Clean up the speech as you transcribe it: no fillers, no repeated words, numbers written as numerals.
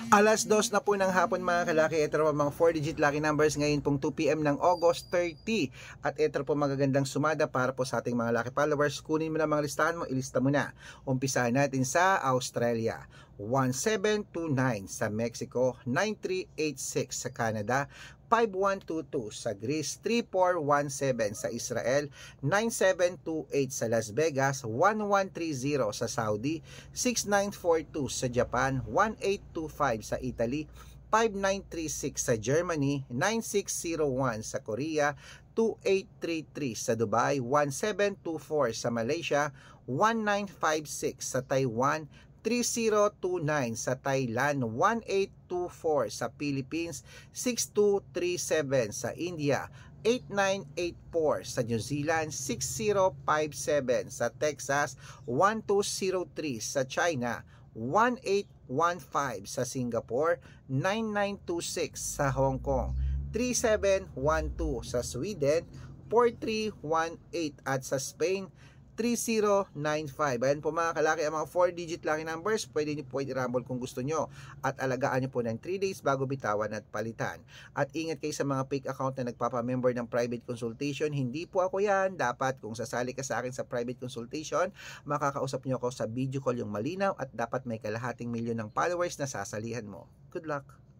Alas 2 na po ng hapon mga kalaki. Ito po mga 4-digit lucky numbers ngayon pong 2 PM ng August 30. At ito po magagandang sumada para po sa ating mga lucky followers. Kunin mo na mga listahan mo, ilista mo na. Umpisahan natin sa Australia, 1729 sa Mexico, 9386 sa Canada, 5122 sa Greece, 3417 sa Israel, 9728 sa Las Vegas, 1130 sa Saudi, 6942 sa Japan, 1825 sa Italy, 5936 sa Germany, 9601 sa Korea, 2833 sa Dubai, 1724 sa Malaysia, 1956 sa Taiwan, 3029 sa Thailand, 1824 sa Philippines, 6237 sa India, 8984 sa New Zealand, 6057 sa Texas, 1203 sa China, 1815 sa Singapore, 9926 sa Hong Kong, 3712 sa Sweden, 4318 at sa Spain, 3095. Ayan po mga kalaki ang mga 4-digit lucky numbers. Pwede nyo po i-rumble kung gusto nyo. At alagaan nyo po ng 3 days bago bitawan at palitan. At ingat kayo sa mga fake account na nagpapamember ng private consultation. Hindi po ako yan. Dapat kung sasali ka sa akin sa private consultation, makakausap nyo ako sa video call yung malinaw at dapat may kalahating milyon ng followers na sasalihan mo. Good luck!